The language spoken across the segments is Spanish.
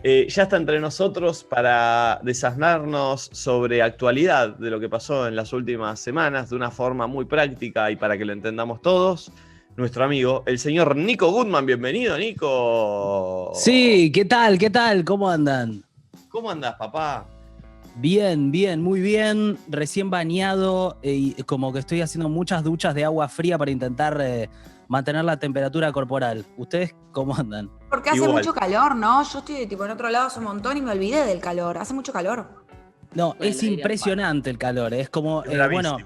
Ya está entre nosotros para desasnarnos sobre actualidad de lo que pasó en las últimas semanas de una forma muy práctica y para que lo entendamos todos. Nuestro amigo, el señor Nico Goodman. Bienvenido, Nico. Sí, ¿qué tal? ¿Qué tal? ¿Cómo andan? ¿Cómo andás, papá? Bien, bien, muy bien. Recién bañado y como que estoy haciendo muchas duchas de agua fría para intentar mantener la temperatura corporal. ¿Ustedes cómo andan? Porque hace Igual. mucho calor, ¿no? Yo estoy tipo en otro lado hace un montón y me olvidé del calor. Hace mucho calor. No, Con el es aire impresionante el calor. Es como, Es gravísimo.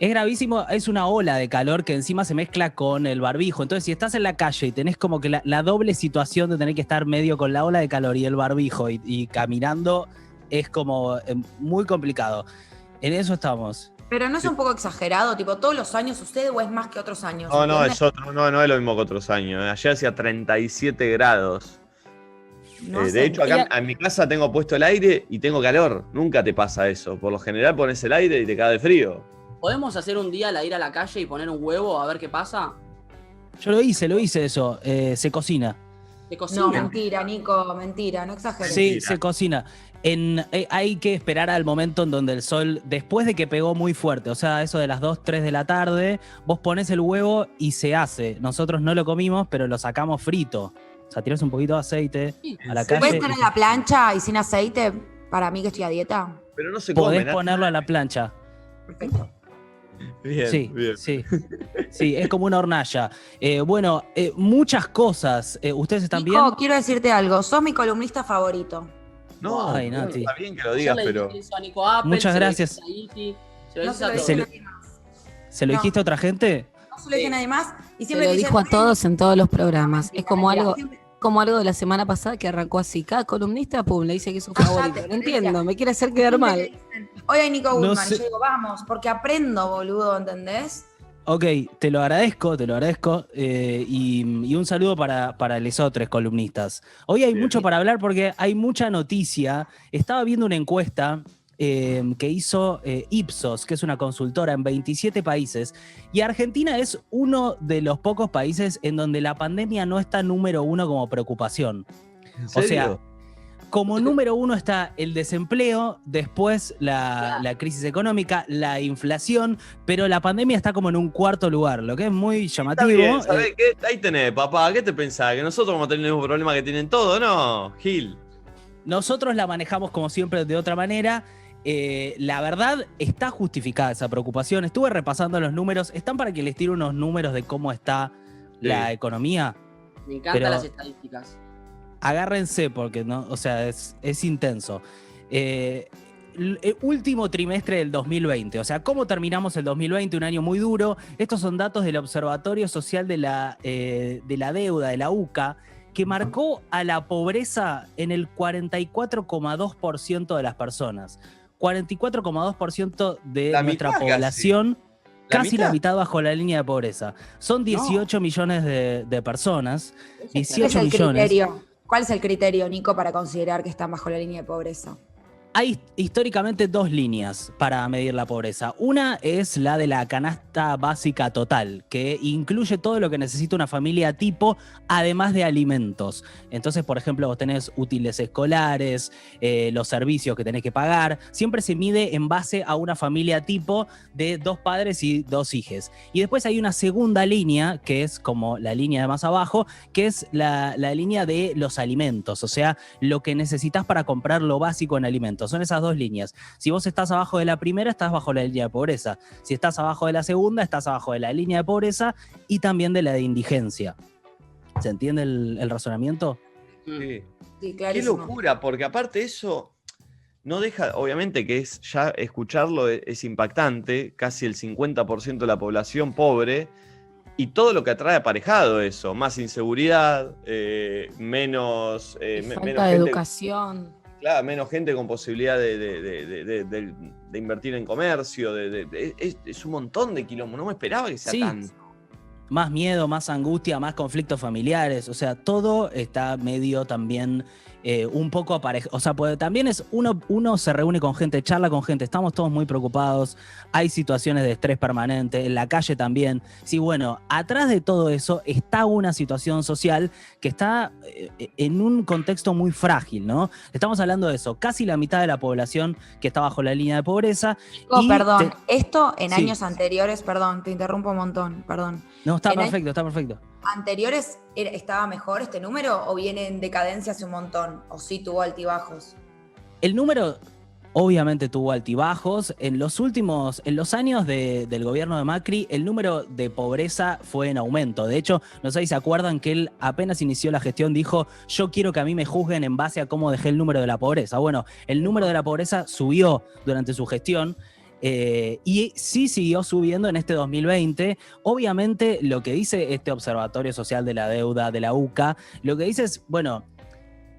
es gravísimo. Es una ola de calor que encima se mezcla con el barbijo. Entonces, si estás en la calle y tenés como que la doble situación de tener que estar medio con la ola de calor y el barbijo y caminando, es como muy complicado. En eso estamos. Pero no es un poco exagerado, tipo, todos los años sucede o es más que otros años. No, ¿entiendes? es otro, no es lo mismo que otros años. Ayer hacía 37 grados. No sé. De hecho, acá en mi casa tengo puesto el aire y tengo calor. Nunca te pasa eso. Por lo general pones el aire y te cae de frío. ¿Podemos hacer un día la ir a la calle y poner un huevo a ver qué pasa? Yo lo hice eso. Se cocina. ¿De cocina? No, mentira, Nico, mentira, no exageres. Sí, Mentira. se cocina. Hay que esperar al momento en donde el sol, después de que pegó muy fuerte, o sea, eso de las 2, 3 de la tarde, vos pones el huevo y se hace. Nosotros no lo comimos, pero lo sacamos frito. O sea, tirás un poquito de aceite a la serio? ¿Puedes calle. estar en la plancha y sin aceite? Para mí que estoy a dieta. Pero no se come. Podés nada. ponerlo a la plancha. Perfecto. Bien, Sí, bien. sí. Sí, es como una hornalla. Bueno, muchas cosas. ¿Ustedes están Nico, bien? quiero decirte algo. Sos mi columnista favorito. No, Ay, Nati. está bien que lo Yo digas, le pero. dije eso a Nico Apple, Muchas se lo gracias. dije a Iti, se lo No dices se a lo todos. dije a Se nadie más. ¿Se lo No. dijiste a otra gente? No se lo dije a nadie más. Y Se siempre lo dicen, dijo a "Bueno, todos en todos los programas. mentira, Es como mentira". algo, Siempre- como algo de la semana pasada que arrancó así. Cada columnista, pum, le dice que es su Cállate, favorito. No Florencia. entiendo, me quiere hacer quedar siempre mal. le dicen, oye, Nico No Goodman. sé. Y yo digo, vamos, porque aprendo, boludo, ¿entendés? Ok, te lo agradezco. Y un saludo para los otros columnistas. Hoy hay Bien. mucho para hablar porque hay mucha noticia. Estaba viendo una encuesta que hizo Ipsos, que es una consultora en 27 países, y Argentina es uno de los pocos países en donde la pandemia no está número uno como preocupación. ¿En O sea, serio? como número uno está el desempleo, después la crisis económica, la inflación, pero la pandemia está como en un cuarto lugar, lo que es muy Está llamativo. bien, ¿sabés qué? Ahí tenés, papá. ¿Qué te pensás? ¿Que nosotros vamos a tener el mismo problema que tienen todos? No, Gil. Nosotros la manejamos como siempre de otra manera. La verdad está justificada esa preocupación. Estuve repasando los números. Están para que les tire unos números de cómo está la Sí. economía. Me encantan Pero- las estadísticas. Agárrense porque no, o sea, es intenso. El último trimestre del 2020, o sea, ¿cómo terminamos el 2020? Un año muy duro. Estos son datos del Observatorio Social de la Deuda, de la UCA, que marcó a la pobreza en el 44,2% de las personas. 44,2% de La nuestra mitad casi. población, La casi la mitad. mitad bajo la línea de pobreza. Son 18 millones de personas. Eso es 18 ¿Cuál es el millones. criterio? ¿Cuál es el criterio, Nico, para considerar que están bajo la línea de pobreza? Hay históricamente dos líneas para medir la pobreza. Una es la de la canasta básica total, que incluye todo lo que necesita una familia tipo, además de alimentos. Entonces, por ejemplo, vos tenés útiles escolares, los servicios que tenés que pagar. Siempre se mide en base a una familia tipo de 2 padres y 2 hijos. Y después hay una segunda línea, que es como la línea de más abajo, que es la línea de los alimentos, o sea, lo que necesitas para comprar lo básico en alimentos. Son esas dos líneas. Si vos estás abajo de la primera, estás bajo la línea de pobreza. Si estás abajo de la segunda, estás abajo de la línea de pobreza y también de la de indigencia. ¿Se entiende el razonamiento? Sí. Sí, Qué clarísimo. locura, porque aparte eso no deja, obviamente que es ya escucharlo es impactante, casi el 50% de la población pobre, y todo lo que atrae aparejado eso, más inseguridad, menos, Y menos falta de gente, educación. claro, menos gente con posibilidad de invertir en comercio, es un montón de quilombo, no me esperaba que sea Sí. tanto. más miedo, más angustia, más conflictos familiares. O sea, todo está medio también un poco aparejado. O sea, también es uno se reúne con gente, charla con gente, estamos todos muy preocupados, hay situaciones de estrés permanente, en la calle también. Sí, bueno, atrás de todo eso está una situación social que está en un contexto muy frágil, ¿no? Estamos hablando de eso, casi la mitad de la población que está bajo la línea de pobreza. Oh, perdón, esto en Sí. años anteriores, perdón, te interrumpo un montón, perdón. No, está En años perfecto, está perfecto. anteriores estaba mejor este número o viene en decadencia hace un montón, o sí tuvo altibajos. El número obviamente tuvo altibajos. En los años del gobierno de Macri, el número de pobreza fue en aumento. De hecho, no sé si se acuerdan que él apenas inició la gestión dijo, yo quiero que a mí me juzguen en base a cómo dejé el número de la pobreza. Bueno, el número de la pobreza subió durante su gestión. Y sí siguió subiendo en este 2020. Obviamente lo que dice este Observatorio Social de la Deuda de la UCA, lo que dice es, bueno,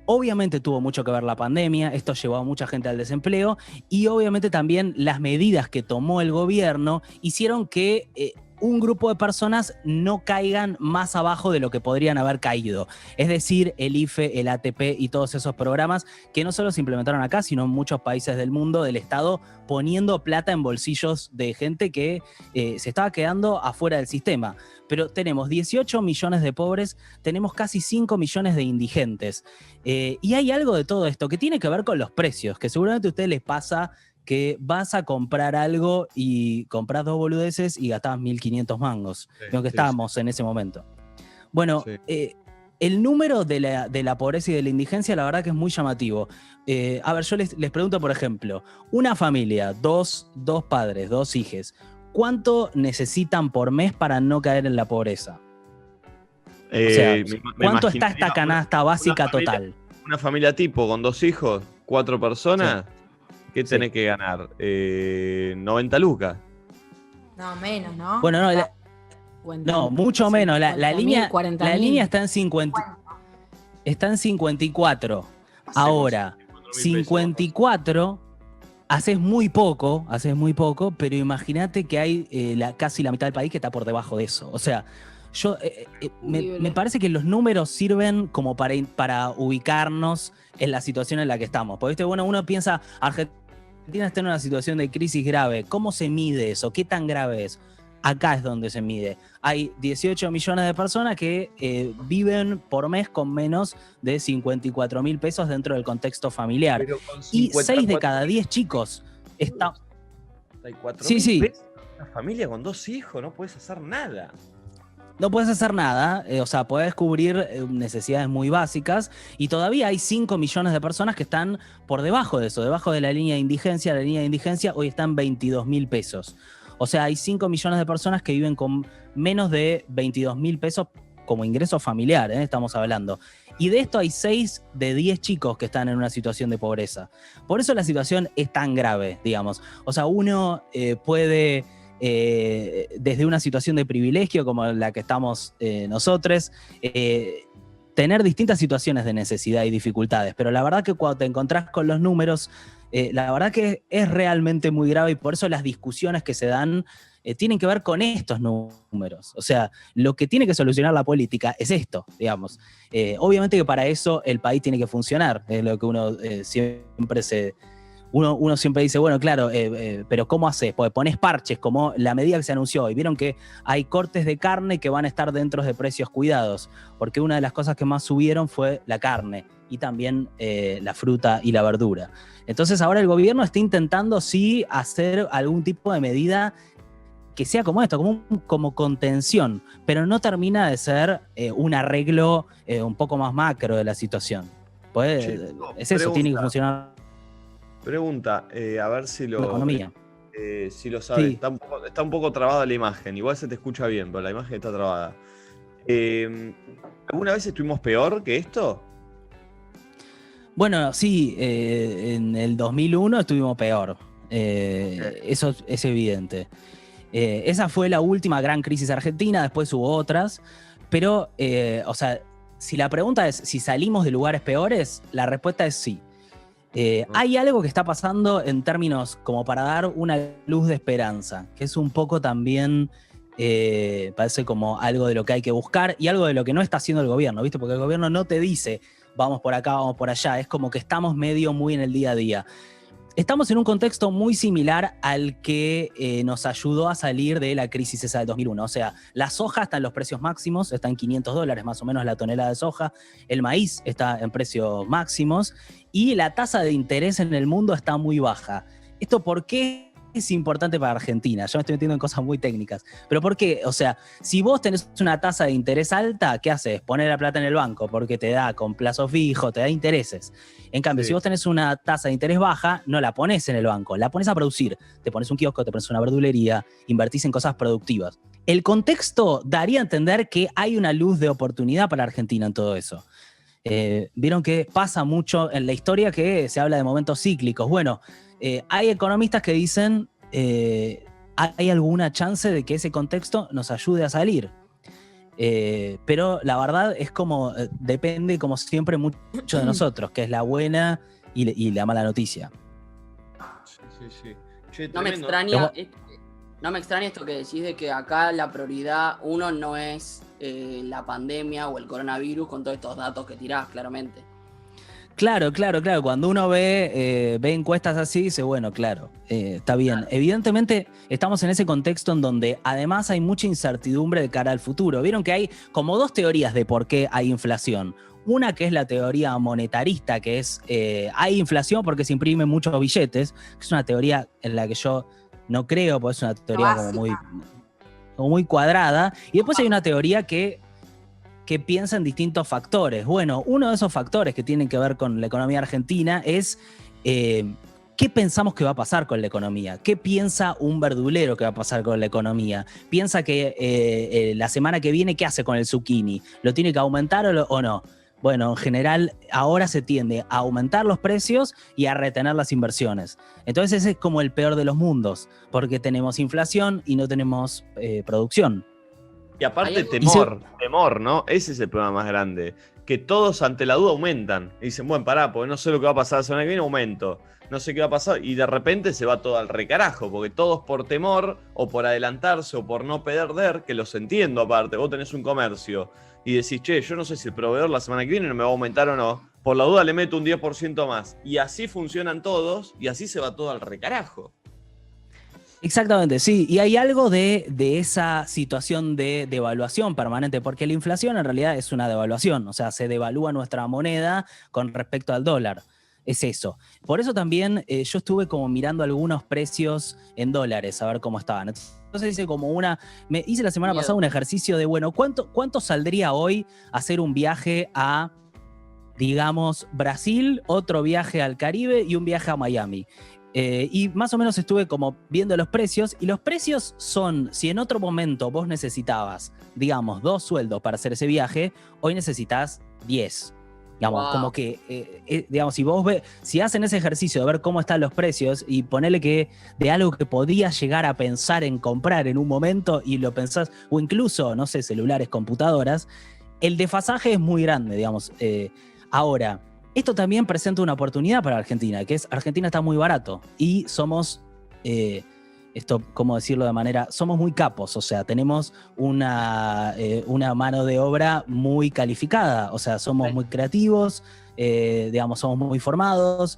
obviamente tuvo mucho que ver la pandemia, esto llevó a mucha gente al desempleo y obviamente también las medidas que tomó el gobierno hicieron que un grupo de personas no caigan más abajo de lo que podrían haber caído. Es decir, el IFE, el ATP y todos esos programas que no solo se implementaron acá, sino en muchos países del mundo, del Estado, poniendo plata en bolsillos de gente que se estaba quedando afuera del sistema. Pero tenemos 18 millones de pobres, tenemos casi 5 millones de indigentes. Y hay algo de todo esto que tiene que ver con los precios, que seguramente a ustedes les pasa que vas a comprar algo y compras 2 boludeces y gastás 1.500 mangos, lo que estábamos en ese momento. Bueno, el número de la pobreza y de la indigencia, la verdad que es muy llamativo. A ver, yo les pregunto, por ejemplo, una familia, dos padres, 2 hijes, ¿cuánto necesitan por mes para no caer en la pobreza? O sea, ¿cuánto está esta canasta básica total? Una familia tipo con 2 hijos, 4 personas, ¿qué tenés que ganar? 90 lucas. No, menos, ¿no? Bueno, no, no, mucho menos. La línea está en 54. Ahora, 54, haces muy poco, pero imagínate que hay casi la mitad del país que está por debajo de eso. O sea, me parece que los números sirven como para ubicarnos en la situación en la que estamos. Porque, ¿viste? Bueno, uno piensa, Argentina está en una situación de crisis grave. ¿Cómo se mide eso? ¿Qué tan grave es? Acá es donde se mide. Hay 18 millones de personas que viven por mes con menos de 54.000 pesos dentro del contexto familiar. Y 6 de cada 10 chicos están... Sí. Una familia con 2 hijos, no puedes hacer nada. No puedes hacer nada, o sea, podés cubrir necesidades muy básicas y todavía hay 5 millones de personas que están por debajo de eso, debajo de la línea de indigencia. La línea de indigencia hoy está en 22.000 pesos. O sea, hay 5 millones de personas que viven con menos de 22.000 pesos como ingreso familiar, estamos hablando. Y de esto hay 6 de 10 chicos que están en una situación de pobreza. Por eso la situación es tan grave, digamos. O sea, uno puede... desde una situación de privilegio como la que estamos nosotros, tener distintas situaciones de necesidad y dificultades, pero la verdad que cuando te encontrás con los números, la verdad que es realmente muy grave y por eso las discusiones que se dan tienen que ver con estos números. O sea, lo que tiene que solucionar la política es esto, digamos. Obviamente que para eso el país tiene que funcionar, es lo que uno siempre Uno siempre dice, bueno, claro, pero ¿cómo haces? Pues pones parches, como la medida que se anunció hoy. Vieron que hay cortes de carne que van a estar dentro de precios cuidados, porque una de las cosas que más subieron fue la carne y también la fruta y la verdura. Entonces ahora el gobierno está intentando sí hacer algún tipo de medida que sea como esto, como contención, pero no termina de ser un arreglo un poco más macro de la situación. Pues, es eso, tiene que funcionar. Pregunta, a ver si lo... Economía. Si lo sabes. Sí. Está un poco trabada la imagen. Igual se te escucha bien, pero la imagen está trabada. ¿Alguna vez estuvimos peor que esto? Bueno, sí, en el 2001 estuvimos peor. Eso es evidente. Esa fue la última gran crisis argentina, después hubo otras. Pero, o sea, si la pregunta es si salimos de lugares peores, la respuesta es sí. Hay algo que está pasando en términos como para dar una luz de esperanza, que es un poco también Parece como algo de lo que hay que buscar y algo de lo que no está haciendo el gobierno, ¿viste? Porque el gobierno no te dice vamos por acá, vamos por allá, es como que estamos medio muy en el día a día. Estamos en un contexto muy similar al que nos ayudó a salir de la crisis esa del 2001. O sea, la soja está en los precios máximos, está en $500 más o menos la tonelada de soja. El maíz está en precios máximos y la tasa de interés en el mundo está muy baja. ¿Esto por qué es importante para Argentina? Yo me estoy metiendo en cosas muy técnicas. ¿Pero por qué? O sea, si vos tenés una tasa de interés alta, ¿qué haces? Poner la plata en el banco porque te da con plazo fijo, te da intereses. En cambio, si vos tenés una tasa de interés baja, no la pones en el banco, la pones a producir. Te pones un kiosco, te pones una verdulería, invertís en cosas productivas. El contexto daría a entender que hay una luz de oportunidad para Argentina en todo eso. Vieron que pasa mucho en la historia que se habla de momentos cíclicos. Bueno, hay economistas que dicen ¿hay alguna chance de que ese contexto nos ayude a salir? Pero la verdad es como depende como siempre mucho de nosotros, que es la buena y la mala noticia. Sí. Che, No me extraña esto que decís de que acá la prioridad uno no es la pandemia o el coronavirus con todos estos datos que tirás, claramente. Claro. Cuando uno ve encuestas así, dice, bueno, claro, está bien. Claro. Evidentemente, estamos en ese contexto en donde además hay mucha incertidumbre de cara al futuro. Vieron que hay como dos teorías de por qué hay inflación. Una que es la teoría monetarista, que es hay inflación porque se imprimen muchos billetes, que es una teoría en la que yo no creo, porque es una teoría como muy cuadrada. Y después hay una teoría que piensa en distintos factores. Bueno, uno de esos factores que tienen que ver con la economía argentina es ¿qué pensamos que va a pasar con la economía? ¿Qué piensa un verdulero que va a pasar con la economía? ¿Piensa que la semana que viene qué hace con el zucchini? ¿Lo tiene que aumentar o no? Bueno, en general ahora se tiende a aumentar los precios y a retener las inversiones. Entonces ese es como el peor de los mundos, porque tenemos inflación y no tenemos producción. Y aparte Hay temor, ¿no? Ese es el problema más grande. Que todos ante la duda aumentan. Y dicen, bueno, pará, porque no sé lo que va a pasar la semana que viene, aumento. No sé qué va a pasar. Y de repente se va todo al recarajo, porque todos por temor, o por adelantarse, o por no perder, que los entiendo aparte. Vos tenés un comercio y decís, che, yo no sé si el proveedor la semana que viene no me va a aumentar o no. Por la duda le meto un 10% más. Y así funcionan todos, y así se va todo al recarajo. Exactamente, sí. Y hay algo de esa situación de devaluación permanente, porque la inflación en realidad es una devaluación, o sea, se devalúa nuestra moneda con respecto al dólar. Es eso. Por eso también yo estuve como mirando algunos precios en dólares, a ver cómo estaban. Entonces hice la semana pasada un ejercicio de, bueno, ¿cuánto saldría hoy hacer un viaje a, digamos, Brasil, otro viaje al Caribe y un viaje a Miami? Y más o menos estuve como viendo los precios, y los precios son, si en otro momento vos necesitabas, digamos, 2 sueldos para hacer ese viaje, hoy necesitas 10. Digamos, Wow. como que, digamos, si hacen ese ejercicio de ver cómo están los precios y ponerle que de algo que podías llegar a pensar en comprar en un momento y lo pensás, o incluso, no sé, celulares, computadoras, el desfasaje es muy grande, digamos. Ahora, esto también presenta una oportunidad para Argentina, que es Argentina está muy barato y somos, ¿cómo decirlo de manera? Somos muy capos, o sea, tenemos una mano de obra muy calificada, o sea, somos muy creativos, digamos, somos muy formados,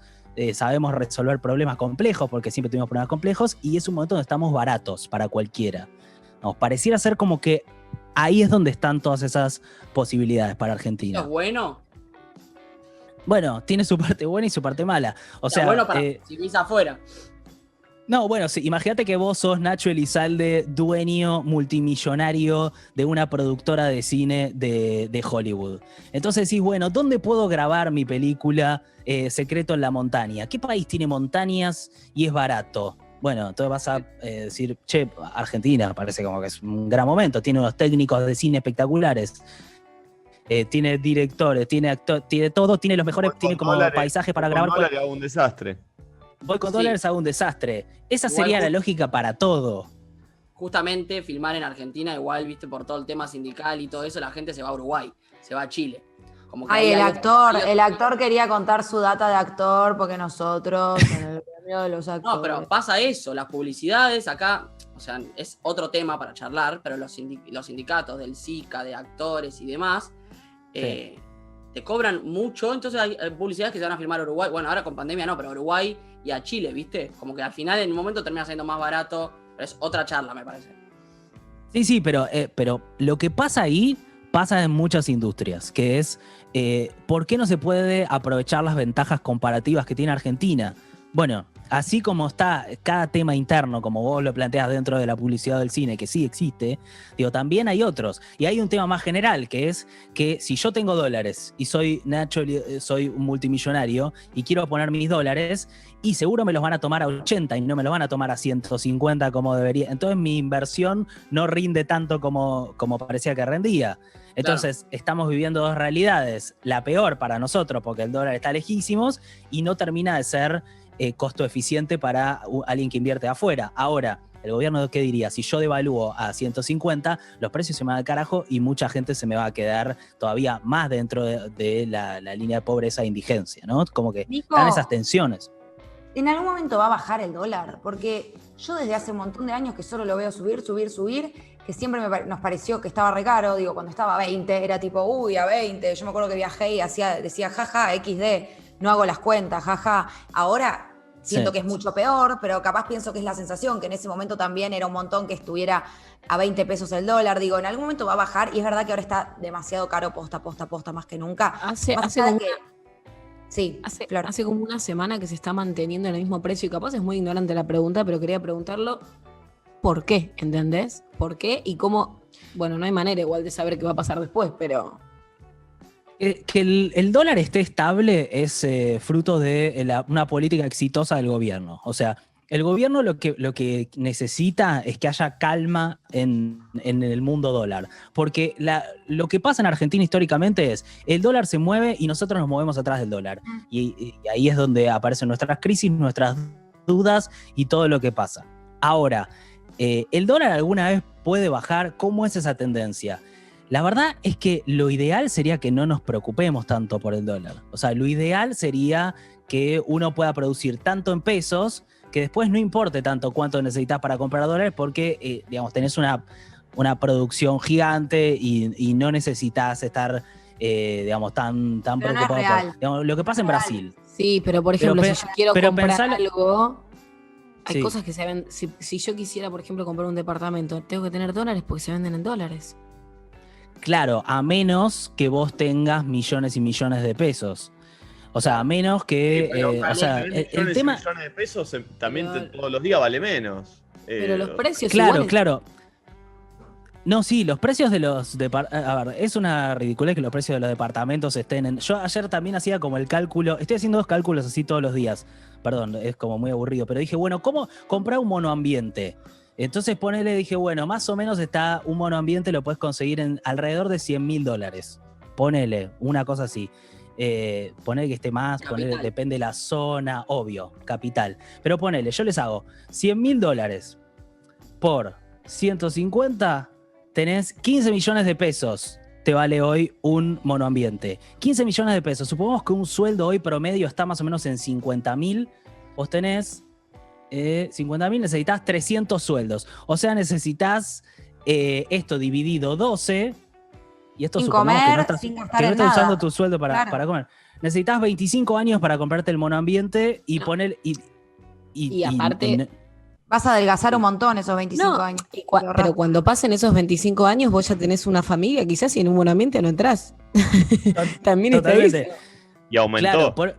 sabemos resolver problemas complejos porque siempre tuvimos problemas complejos y es un momento donde estamos baratos para cualquiera. Nos pareciera ser como que ahí es donde están todas esas posibilidades para Argentina. ¿Es bueno? Bueno, tiene su parte buena y su parte mala. O sea, bueno para si vivís afuera. no, bueno, sí, imagínate que vos sos Nacho Elizalde, dueño multimillonario de una productora de cine de Hollywood. Entonces decís, bueno, ¿dónde puedo grabar mi película Secreto en la Montaña? ¿Qué país tiene montañas y es barato? Bueno, entonces vas a decir, che, Argentina parece como que es un gran momento, tiene unos técnicos de cine espectaculares. Tiene directores, tiene actores, tiene todo, tiene los mejores, tiene como paisajes para grabar. Con dólares hago un desastre. Voy con dólares, hago un desastre. Esa Igual sería la lógica para todo. Justamente filmar en Argentina, igual, viste, por todo el tema sindical y todo eso, la gente se va a Uruguay, se va a Chile. Como que Ay, ahí el hay actor, otro- el actor quería contar su data de actor porque nosotros, en el gremio de los actores. No, pero pasa eso, las publicidades acá, o sea, es otro tema para charlar, pero los sindicatos del SICA, de actores y demás, te cobran mucho, entonces hay publicidades que se van a firmar a Uruguay, bueno, ahora con pandemia no, pero a Uruguay y a Chile, ¿viste? Como que al final en un momento termina siendo más barato, pero es otra charla, me parece. Sí, pero lo que pasa ahí pasa en muchas industrias, que es ¿por qué no se puede aprovechar las ventajas comparativas que tiene Argentina? Bueno, así como está cada tema interno, como vos lo planteas dentro de la publicidad del cine, que sí existe, digo, también hay otros. Y hay un tema más general, que es que si yo tengo dólares y soy Nacho, soy un multimillonario y quiero poner mis dólares, y seguro me los van a tomar a 80 y no me los van a tomar a 150 como debería. Entonces mi inversión no rinde tanto como parecía que rendía. Entonces estamos viviendo dos realidades. La peor para nosotros, porque el dólar está lejísimos y no termina de ser costo eficiente para alguien que invierte afuera. Ahora, ¿el gobierno qué diría? Si yo devalúo a 150, los precios se me van al carajo y mucha gente se me va a quedar todavía más dentro de la línea de pobreza e indigencia, ¿no? Como que Nico, están esas tensiones. en algún momento va a bajar el dólar, porque yo desde hace un montón de años que solo lo veo subir, que siempre nos pareció que estaba re caro, digo, cuando estaba a 20, era tipo, uy, a 20, yo me acuerdo que viajé y decía, jaja, XD, no hago las cuentas, jaja, ahora siento que es mucho peor, pero capaz pienso que es la sensación, que en ese momento también era un montón que estuviera a 20 pesos el dólar, digo, en algún momento va a bajar, y es verdad que ahora está demasiado caro, posta, más que nunca. Hace como una semana que se está manteniendo en el mismo precio y capaz es muy ignorante la pregunta, pero quería preguntarlo ¿por qué? ¿Entendés? ¿Por qué? Y cómo, bueno, no hay manera igual de saber qué va a pasar después, pero... Que el dólar esté estable es fruto de una política exitosa del gobierno. O sea, el gobierno lo que necesita es que haya calma en el mundo dólar. Porque lo que pasa en Argentina históricamente es, el dólar se mueve y nosotros nos movemos atrás del dólar. Y ahí es donde aparecen nuestras crisis, nuestras dudas y todo lo que pasa. Ahora, ¿el dólar alguna vez puede bajar? ¿Cómo es esa tendencia? La verdad es que lo ideal sería que no nos preocupemos tanto por el dólar. O sea, lo ideal sería que uno pueda producir tanto en pesos que después no importe tanto cuánto necesitas para comprar dólares porque, digamos, tenés una producción gigante y no necesitas estar, digamos, tan preocupado. No es real. Digamos, lo que pasa en Brasil. Sí, pero por ejemplo, si yo quiero comprar algo... Hay cosas que se ven... Si yo quisiera, por ejemplo, comprar un departamento, tengo que tener dólares porque se venden en dólares. Claro, a menos que vos tengas millones y millones de pesos. O sea, a menos que... o sea, el tema... millones de pesos también todos los días vale menos. Pero los precios Claro, iguales. claro. No, sí, los precios de los... A ver, es una ridiculez que los precios de los departamentos estén en... Yo ayer también hacía como el cálculo... Estoy haciendo 2 cálculos así todos los días. Perdón, es como muy aburrido. Pero dije, bueno, ¿cómo comprar un monoambiente? Entonces dije, bueno, más o menos está un monoambiente, lo puedes conseguir en alrededor de $100.000. Ponele, una cosa así. Ponele que esté más, ponele, depende de la zona, obvio, capital. Pero ponele, yo les hago $100.000 por 150, tenés 15 millones de pesos. Te vale hoy un monoambiente. 15 millones de pesos. Supongamos que un sueldo hoy promedio está más o menos en 50.000. Vos tenés 50.000, necesitas 300 sueldos. O sea, necesitas esto dividido 12. Y esto sin supongamos comer, que no estás, sin gastar que no en estás nada. usando tu sueldo para comer. Necesitas 25 años para comprarte el monoambiente y poner... Y aparte... Vas a adelgazar un montón esos 25 años. Pero cuando pasen esos 25 años, vos ya tenés una familia, quizás, y en un monoambiente no entrás. También está eso. Y aumentó. Claro,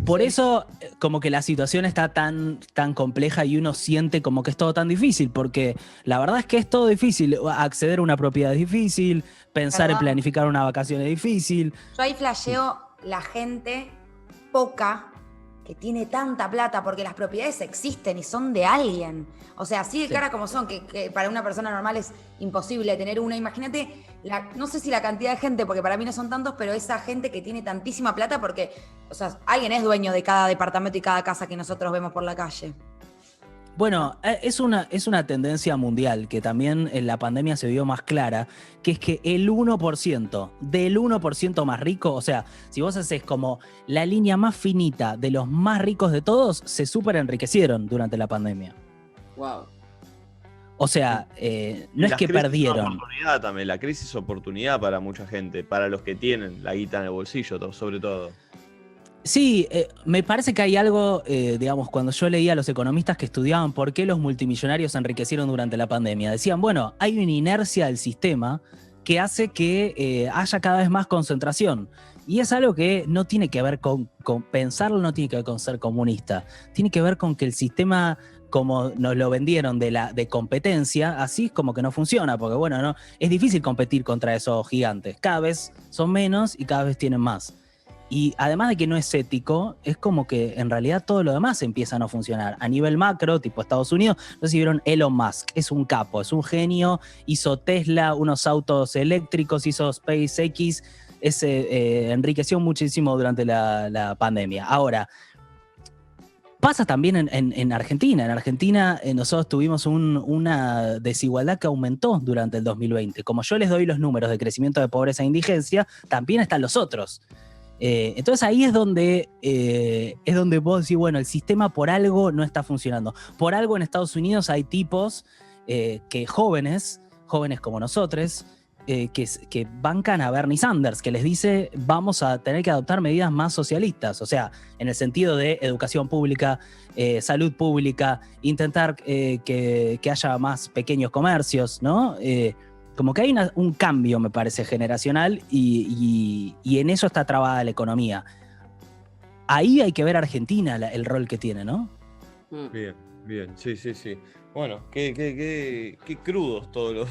por eso como que la situación está tan compleja y uno siente como que es todo tan difícil, porque la verdad es que es todo difícil. Acceder a una propiedad es difícil, pensar en planificar una vacación es difícil. Yo ahí flasheo la gente poca que tiene tanta plata, porque las propiedades existen y son de alguien. O sea, así de cara como son, que para una persona normal es imposible tener una. Imagínate, no sé si la cantidad de gente, porque para mí no son tantos, pero esa gente que tiene tantísima plata, porque, o sea, alguien es dueño de cada departamento y cada casa que nosotros vemos por la calle. Bueno, es una tendencia mundial que también en la pandemia se vio más clara, que es que el 1% del 1% más rico, o sea, si vos haces como la línea más finita de los más ricos de todos, se súper enriquecieron durante la pandemia. Wow. O sea, no es que perdieron. También, la crisis es oportunidad para mucha gente, para los que tienen la guita en el bolsillo, sobre todo. Sí, me parece que hay algo, digamos, cuando yo leía a los economistas que estudiaban por qué los multimillonarios se enriquecieron durante la pandemia, decían, bueno, hay una inercia del sistema que hace que haya cada vez más concentración. Y es algo que no tiene que ver con pensarlo, no tiene que ver con ser comunista, tiene que ver con que el sistema, como nos lo vendieron de competencia, así es como que no funciona, porque bueno, no, es difícil competir contra esos gigantes, cada vez son menos y cada vez tienen más. Y además de que no es ético, es como que en realidad todo lo demás empieza a no funcionar. A nivel macro, tipo Estados Unidos, no sé si vieron Elon Musk, es un capo, es un genio, hizo Tesla, unos autos eléctricos, hizo SpaceX, enriqueció muchísimo durante la pandemia. Ahora, pasa también en Argentina. En Argentina nosotros tuvimos una desigualdad que aumentó durante el 2020. Como yo les doy los números de crecimiento de pobreza e indigencia, también están los otros. Entonces ahí es donde vos decís, bueno, el sistema por algo no está funcionando. Por algo en Estados Unidos hay tipos que jóvenes como nosotros, que bancan a Bernie Sanders, que les dice vamos a tener que adoptar medidas más socialistas, o sea, en el sentido de educación pública, salud pública, intentar que haya más pequeños comercios, ¿no? Como que hay un cambio, me parece, generacional y en eso está trabada la economía. Ahí hay que ver Argentina el rol que tiene, ¿no? Bien, sí. Bueno, qué crudos todos los...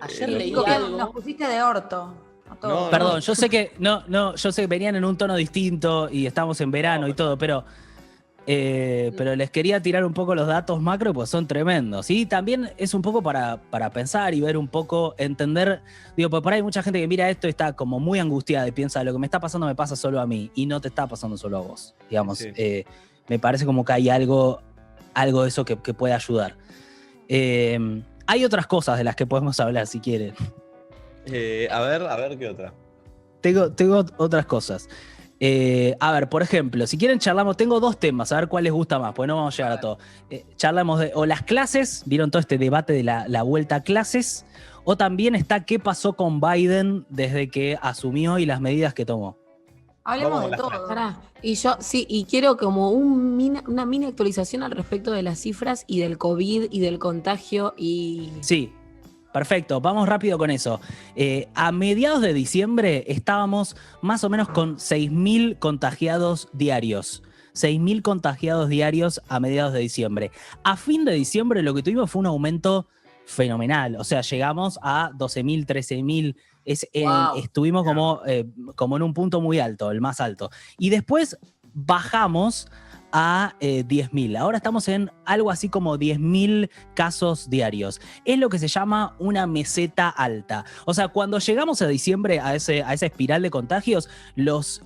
Ayer leí Digo que algo. nos pusiste de orto. A todos. No, Perdón, yo sé que yo sé que venían en un tono distinto y estamos en verano y todo, pero les quería tirar un poco los datos macro, pues son tremendos. Y también es un poco para pensar y ver un poco, entender, digo, pues por ahí hay mucha gente que mira esto y está como muy angustiada y piensa, lo que me está pasando me pasa solo a mí, y no te está pasando solo a vos, digamos. Sí. Me parece como que hay algo de eso que puede ayudar. Hay otras cosas de las que podemos hablar, si quieren. A ver, ¿qué otra? Tengo otras cosas. A ver, por ejemplo, si quieren charlamos, tengo dos temas, a ver cuál les gusta más, pues no vamos a llegar a todo. Charlamos de o las clases, vieron todo este debate de la vuelta a clases, o también está qué pasó con Biden desde que asumió y las medidas que tomó. Hablemos Vamos de a las todo. Pará, y yo sí, y quiero como una mini actualización al respecto de las cifras y del COVID y del contagio y... Sí, perfecto, vamos rápido con eso. A mediados de diciembre estábamos más o menos con 6.000 contagiados diarios. 6.000 contagiados diarios a mediados de diciembre. A fin de diciembre lo que tuvimos fue un aumento fenomenal. O sea, llegamos a 12.000, 13.000. Wow. Estuvimos como en un punto muy alto, el más alto. Y después bajamos a 10.000. Ahora estamos en algo así como 10.000 casos diarios. Es lo que se llama una meseta alta. O sea, cuando llegamos a diciembre a esa espiral de contagios, los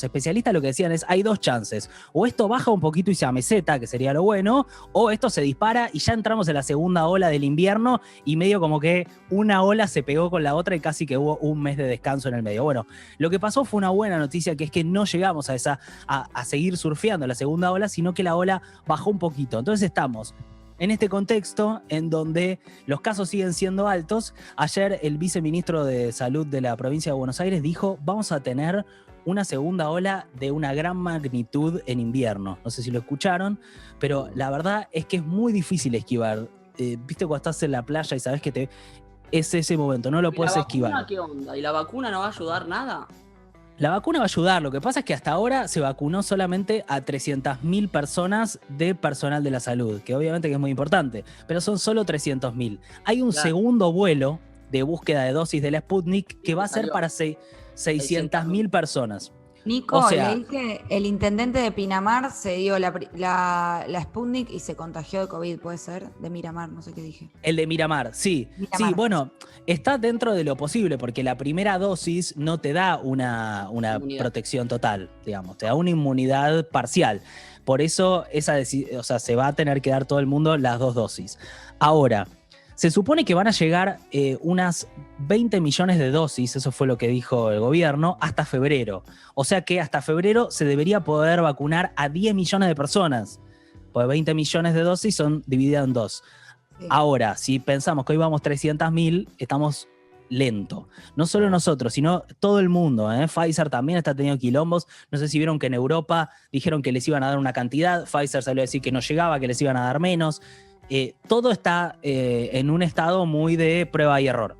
especialistas lo que decían es, hay dos chances. O esto baja un poquito y se ameseta, que sería lo bueno, o esto se dispara y ya entramos en la segunda ola del invierno y medio como que una ola se pegó con la otra y casi que hubo un mes de descanso en el medio. Bueno, lo que pasó fue una buena noticia, que es que no llegamos a seguir surfeando la segunda ola, sino que la ola bajó un poquito. Entonces estamos en este contexto en donde los casos siguen siendo altos. Ayer el viceministro de Salud de la provincia de Buenos Aires dijo, vamos a tener una segunda ola de una gran magnitud en invierno. No sé si lo escucharon, pero la verdad es que es muy difícil esquivar. ¿Viste cuando estás en la playa y sabes que es ese momento, no lo puedes esquivar? ¿Y la vacuna qué onda? ¿Y la vacuna no va a ayudar nada? La vacuna va a ayudar, lo que pasa es que hasta ahora se vacunó solamente a 300.000 personas de personal de la salud, que obviamente que es muy importante, pero son solo 300.000. Hay un segundo vuelo de búsqueda de dosis de la Sputnik que va a ser para 600.000 personas. Nico, O sea- leí que el intendente de Pinamar se dio la Sputnik y se contagió de COVID, puede ser, de Miramar, no sé qué dije. El de Miramar, sí. Miramar. Sí, bueno, está dentro de lo posible porque la primera dosis no te da una Inmunidad. protección total, digamos, te da una inmunidad parcial. Por eso o sea, se va a tener que dar todo el mundo las 2 dosis. Ahora, se supone que van a llegar unas 20 millones de dosis, eso fue lo que dijo el gobierno, hasta febrero. O sea que hasta febrero se debería poder vacunar a 10 millones de personas. Pues 20 millones de dosis son divididas en 2. Sí. Ahora, si pensamos que hoy vamos 300.000, estamos lento. No solo nosotros, sino todo el mundo. Pfizer también está teniendo quilombos. No sé si vieron que en Europa dijeron que les iban a dar una cantidad. Pfizer salió a decir que no llegaba, que les iban a dar menos. Todo está en un estado muy de prueba y error.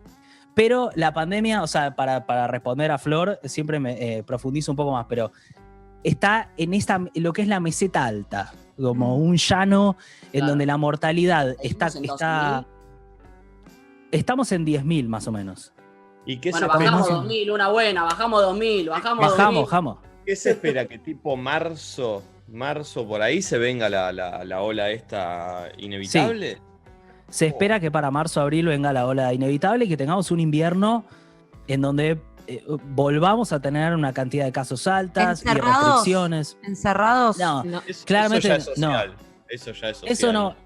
Pero la pandemia, o sea, para responder a Flor, siempre me profundizo un poco más, pero está en lo que es la meseta alta, como un llano en Claro. donde la mortalidad Estamos en está 2000. estamos en 10.000 más o menos. ¿Y qué Bueno, se bajamos espera? 2000, una buena, bajamos 2000, bajamos 2000. Bajamos. ¿Qué se espera? Que tipo marzo por ahí se venga la ola esta inevitable? Se espera que para marzo, abril venga la ola inevitable y que tengamos un invierno en donde volvamos a tener una cantidad de casos altas y ¿Encerrados? restricciones. ¿Encerrados? No, No. claramente eso ya es no. social. Eso ya es social.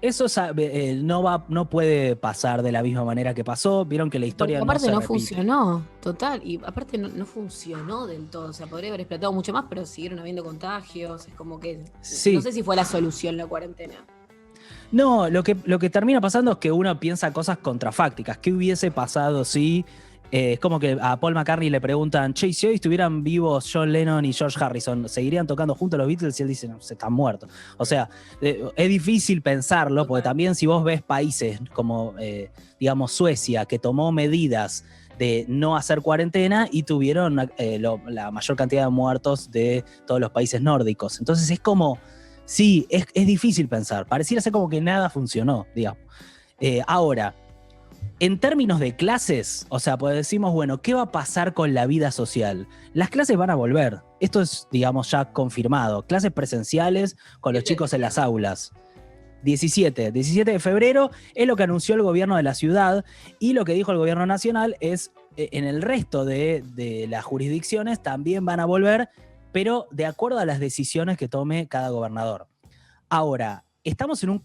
Eso no puede pasar de la misma manera que pasó. Vieron que la Porque historia aparte no no se repite. funcionó, total. Y aparte no funcionó del todo. O sea, podría haber explotado mucho más, pero siguieron habiendo contagios. Es como que. Sí. No sé si fue la solución la cuarentena. No, lo que termina pasando es que uno piensa cosas contrafácticas. ¿Qué hubiese pasado si es como que a Paul McCartney le preguntan, che, si hoy estuvieran vivos John Lennon y George Harrison, ¿seguirían tocando juntos los Beatles? Y él dice, no, se están muertos. O sea, es difícil pensarlo, porque también si vos ves países como, digamos, Suecia, que tomó medidas de no hacer cuarentena y tuvieron la mayor cantidad de muertos de todos los países nórdicos. Entonces es como, sí, es difícil pensar. Pareciera ser como que nada funcionó, digamos. Ahora, en términos de clases, o sea, pues decimos, bueno, ¿qué va a pasar con la vida social? Las clases van a volver. Esto es, digamos, ya confirmado. Clases presenciales con los chicos en las aulas. 17 de febrero es lo que anunció el gobierno de la ciudad, y lo que dijo el gobierno nacional es en el resto de las jurisdicciones también van a volver, pero de acuerdo a las decisiones que tome cada gobernador. Ahora, estamos en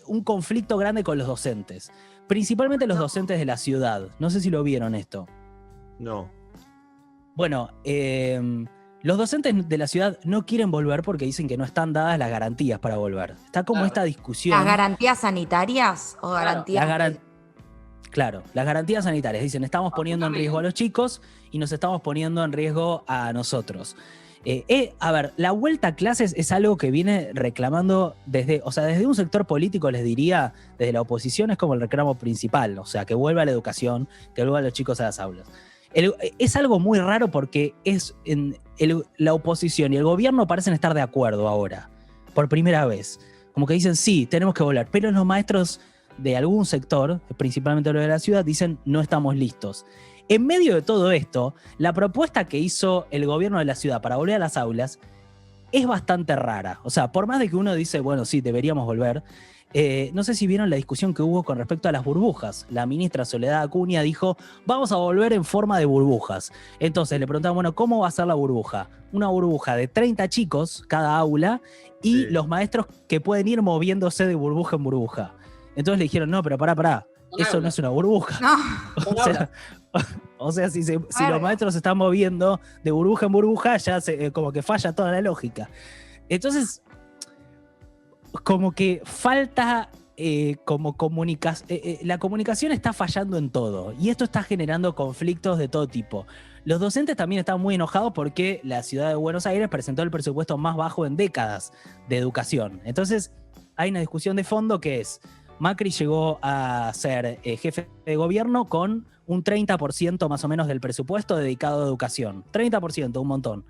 un conflicto grande con los docentes. Principalmente los docentes de la ciudad. No sé si lo vieron esto. No. Bueno, los docentes de la ciudad no quieren volver porque dicen que no están dadas las garantías para volver. Está como Claro. esta discusión. ¿Las garantías sanitarias o garantías? Claro, las garantías sanitarias. Dicen, estamos poniendo en riesgo a los chicos y nos estamos poniendo en riesgo a nosotros. A ver, la vuelta a clases es algo que viene reclamando desde un sector político, les diría, desde la oposición es como el reclamo principal, o sea, que vuelva la educación, que vuelvan los chicos a las aulas. Es algo muy raro porque la oposición y el gobierno parecen estar de acuerdo ahora, por primera vez. Como que dicen, sí, tenemos que volver, pero los maestros de algún sector, principalmente los de la ciudad, dicen, no estamos listos. En medio de todo esto, la propuesta que hizo el gobierno de la ciudad para volver a las aulas es bastante rara. O sea, por más de que uno dice, bueno, sí, deberíamos volver, no sé si vieron la discusión que hubo con respecto a las burbujas. La ministra Soledad Acuña dijo, vamos a volver en forma de burbujas. Entonces le preguntaban, bueno, ¿cómo va a ser la burbuja? Una burbuja de 30 chicos cada aula y Sí. los maestros que pueden ir moviéndose de burbuja en burbuja. Entonces le dijeron, no, pero pará, eso no es una burbuja. No. O sea, si Claro. los maestros se están moviendo de burbuja en burbuja, ya como que falla toda la lógica. Entonces, como que falta la comunicación está fallando en todo, y esto está generando conflictos de todo tipo. Los docentes también están muy enojados porque la ciudad de Buenos Aires presentó el presupuesto más bajo en décadas de educación. Entonces, hay una discusión de fondo que es, Macri llegó a ser jefe de gobierno con un 30% más o menos del presupuesto dedicado a educación. 30%, un montón.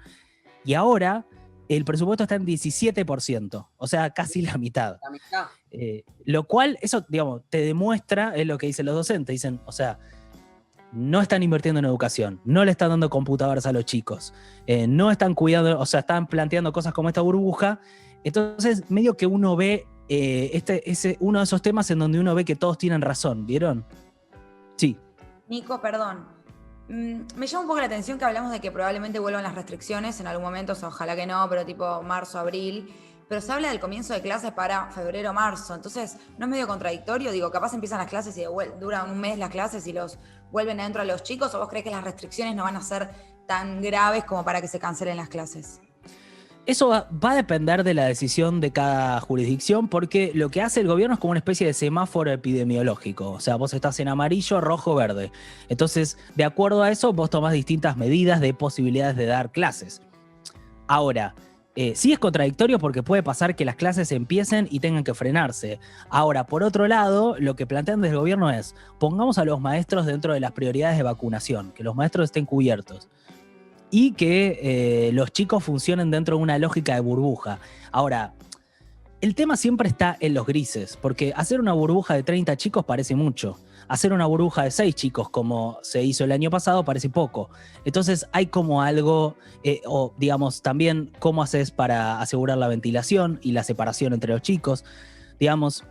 Y ahora el presupuesto está en 17%, o sea, casi la mitad. La mitad. Lo cual, eso, digamos, te demuestra, es lo que dicen los docentes, dicen, o sea, no están invirtiendo en educación, no le están dando computadoras a los chicos, no están cuidando, o sea, están planteando cosas como esta burbuja. Entonces, medio que uno ve uno de esos temas en donde uno ve que todos tienen razón, ¿vieron? Sí. Nico, perdón. Me llama un poco la atención que hablamos de que probablemente vuelvan las restricciones en algún momento, o sea, ojalá que no, pero tipo marzo, abril. Pero se habla del comienzo de clases para febrero, marzo. Entonces, ¿no es medio contradictorio? Digo, capaz empiezan las clases y duran un mes las clases y los vuelven adentro a los chicos, ¿o vos crees que las restricciones no van a ser tan graves como para que se cancelen las clases? Eso va a depender de la decisión de cada jurisdicción, porque lo que hace el gobierno es como una especie de semáforo epidemiológico. O sea, vos estás en amarillo, rojo, verde. Entonces, de acuerdo a eso, vos tomás distintas medidas de posibilidades de dar clases. Ahora, sí es contradictorio porque puede pasar que las clases empiecen y tengan que frenarse. Ahora, por otro lado, lo que plantean desde el gobierno es, pongamos a los maestros dentro de las prioridades de vacunación, que los maestros estén cubiertos. Y que los chicos funcionen dentro de una lógica de burbuja. Ahora, el tema siempre está en los grises, porque hacer una burbuja de 30 chicos parece mucho. Hacer una burbuja de 6 chicos, como se hizo el año pasado, parece poco. Entonces hay como algo, o digamos, también cómo haces para asegurar la ventilación y la separación entre los chicos. Digamos,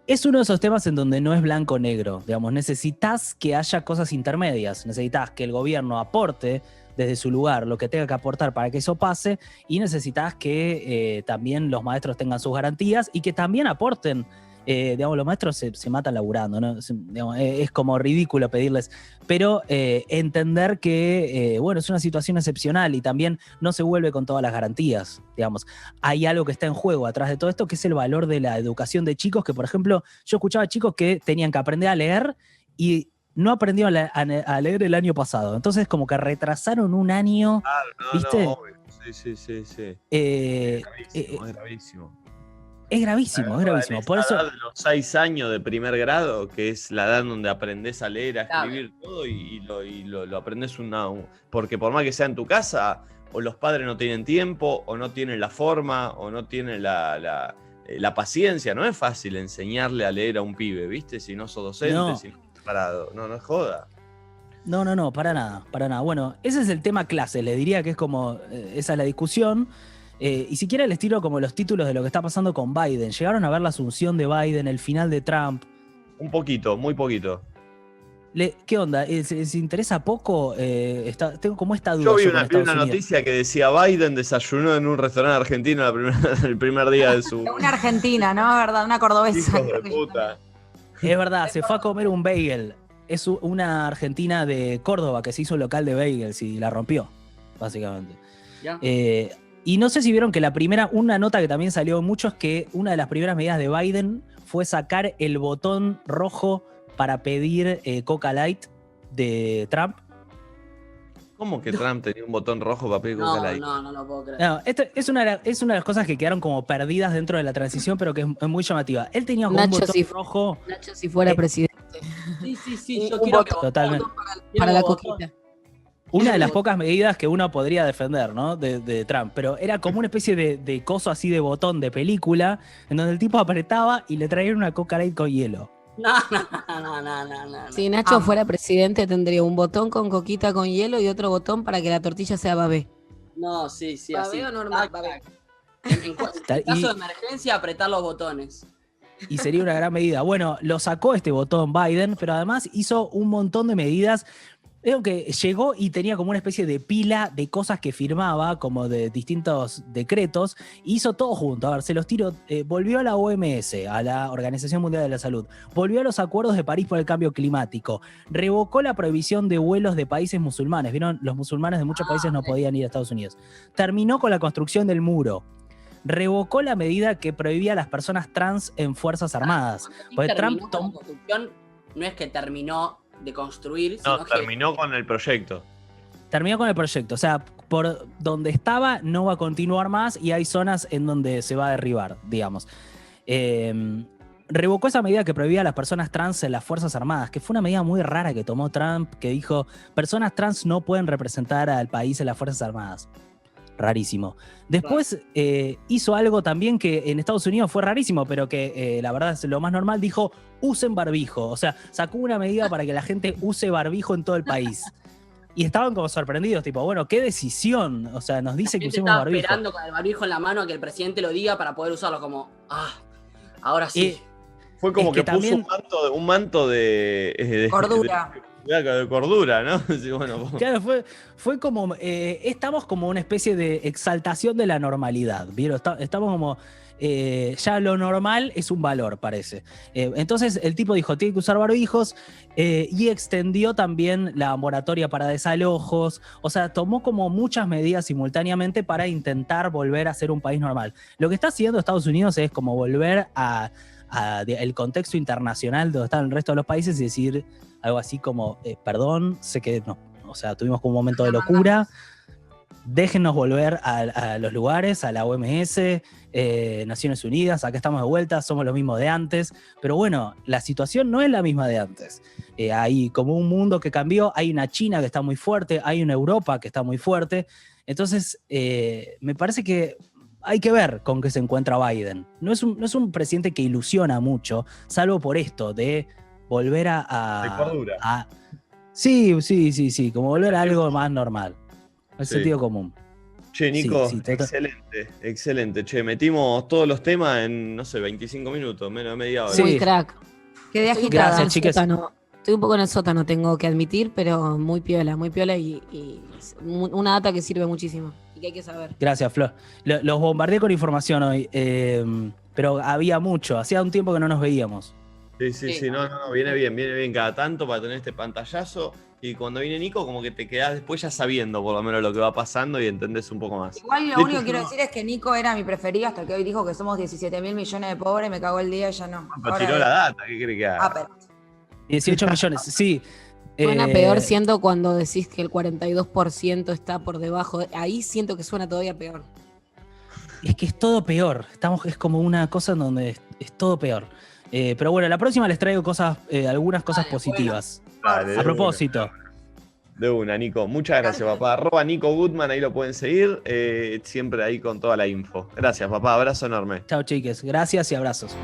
es uno de esos temas en donde no es blanco o negro. Digamos, necesitas que haya cosas intermedias. Necesitas que el gobierno aporte desde su lugar lo que tenga que aportar para que eso pase, y necesitas que también los maestros tengan sus garantías y que también aporten. Digamos, los maestros se matan laburando, ¿no? Digamos, es como ridículo pedirles, pero entender que bueno, es una situación excepcional y también no se vuelve con todas las garantías. Digamos, hay algo que está en juego atrás de todo esto, que es el valor de la educación de chicos, que por ejemplo, yo escuchaba chicos que tenían que aprender a leer y no aprendió a leer el año pasado. Entonces, como que retrasaron un año. Claro, ¿viste? No, obvio. Sí. Es gravísimo. Es gravísimo, es gravísimo. Por eso, de los 6 años de primer grado, que es la edad donde aprendés a leer, a escribir todo, y lo aprendés porque por más que sea en tu casa, o los padres no tienen tiempo, o no tienen la forma, o no tienen la paciencia. No es fácil enseñarle a leer a un pibe, ¿viste? Si no sos docente, No. si no estás preparado. No es joda. No, para nada. Bueno, ese es el tema clase, le diría que es como, esa es la discusión. Y si quiere les tiro como los títulos de lo que está pasando con Biden. ¿Llegaron a ver la asunción de Biden, el final de Trump? Un poquito, muy poquito. ¿Qué onda? ¿Les interesa poco? Tengo como esta duda. Yo vi con una Estados Unidos. noticia que decía Biden desayunó en un restaurante argentino el primer día de su... Una argentina, ¿no? ¿Verdad? Una cordobesa. Hijo de puta. Es verdad, se fue a comer un bagel. Es una argentina de Córdoba que se hizo local de bagels y la rompió, básicamente. ¿Ya? Y no sé si vieron que una nota que también salió mucho es que una de las primeras medidas de Biden fue sacar el botón rojo para pedir Coca Light de Trump. ¿Cómo que Trump tenía un botón rojo para pedir Coca Light? No lo puedo creer. No, esto es una de las cosas que quedaron como perdidas dentro de la transición, pero que es muy llamativa. Él tenía como un botón rojo. Nacho, si fuera presidente. Sí, yo Un quiero botón. que Totalmente. Para la botón. coquita. Una de las pocas medidas que uno podría defender, ¿no? De Trump. Pero era como una especie de coso así de botón de película, en donde el tipo apretaba y le traían una Coca Light con hielo. No. Si Nacho fuera presidente, tendría un botón con coquita con hielo y otro botón para que la tortilla sea babé. No, sí, ¿Babé así. o normal? Tac, Babé. tac. En caso de emergencia, apretar los botones. Y sería una gran medida. Bueno, lo sacó este botón Biden, pero además hizo un montón de medidas. Veo que llegó y tenía como una especie de pila de cosas que firmaba, como de distintos decretos, y hizo todo junto. A ver, se los tiro. Volvió a la OMS, a la Organización Mundial de la Salud. Volvió a los acuerdos de París por el cambio climático. Revocó la prohibición de vuelos de países musulmanes. ¿Vieron? Los musulmanes de muchos países no podían ir a Estados Unidos. Terminó con la construcción del muro. Revocó la medida que prohibía a las personas trans en Fuerzas Armadas. Porque Trump La construcción no es que terminó de construir, No, sino terminó con el proyecto. terminó con el proyecto. O sea, por donde estaba no va a continuar más y hay zonas en donde se va a derribar, digamos. Revocó esa medida que prohibía a las personas trans en las Fuerzas Armadas, que fue una medida muy rara que tomó Trump, que dijo, personas trans no pueden representar al país en las Fuerzas Armadas. rarísimo. Después hizo algo también que en Estados Unidos fue rarísimo, pero que la verdad es lo más normal, dijo, usen barbijo. O sea, sacó una medida para que la gente use barbijo en todo el país. Y estaban como sorprendidos, tipo, bueno, qué decisión. O sea, nos dice que usemos estaba barbijo. esperando con el barbijo en la mano a que el presidente lo diga para poder usarlo, como, ahora sí. Fue como Es que que puso también- un manto de Cordura. de cordura, ¿no? Sí, bueno, Claro, fue como, estamos como una especie de exaltación de la normalidad, ¿vieron? Estamos como, ya lo normal es un valor, parece. Entonces el tipo dijo, tiene que usar barbijos, y extendió también la moratoria para desalojos, o sea, tomó como muchas medidas simultáneamente para intentar volver a ser un país normal. Lo que está haciendo Estados Unidos es como volver a el contexto internacional donde están el resto de los países y decir algo así como, perdón, sé que no, o sea, tuvimos como un momento de locura, déjennos volver a los lugares, a la OMS, Naciones Unidas, acá estamos de vuelta, somos los mismos de antes, pero bueno, la situación no es la misma de antes. Hay como un mundo que cambió, hay una China que está muy fuerte, hay una Europa que está muy fuerte, entonces me parece que hay que ver con qué se encuentra Biden. No es un presidente que ilusiona mucho, salvo por esto de volver de cordura. Sí, como volver a algo más normal. El Sí. sentido común. Che, Nico, Sí, total. excelente. Che, metimos todos los temas en, no sé, 25 minutos, menos de media hora. Sí. Muy crack. Quedé Estoy un poco agitada. Gracias, en el chicas. sótano. Estoy un poco en el sótano, tengo que admitir, pero muy piola y una data que sirve muchísimo y que hay que saber. Gracias, Flor. Los bombardeé con información hoy, pero había mucho. Hacía un tiempo que no nos veíamos. Sí, no, viene bien cada tanto para tener este pantallazo. Y cuando viene Nico, como que te quedás después ya sabiendo por lo menos lo que va pasando y entendés un poco más. Igual lo De único hecho, que quiero yo- decir es que Nico era mi preferido hasta que hoy dijo que somos 17.000 millones de pobres, me cagó el día y ya no. Pero Ahora tiró es- la data, ¿qué cree que haga? pero 18 millones, sí. Suena Eh, peor siendo cuando decís que el 42% está por debajo. Ahí siento que suena todavía peor. Es que es todo peor. Es como una cosa en donde es todo peor. Pero bueno, la próxima les traigo algunas cosas Dale, positivas. Dale, A propósito. De una, Nico. Muchas gracias, papá. @Nico Goodman, ahí lo pueden seguir. Siempre ahí con toda la info. Gracias, papá. Abrazo enorme. Chao, chiques. Gracias y abrazos.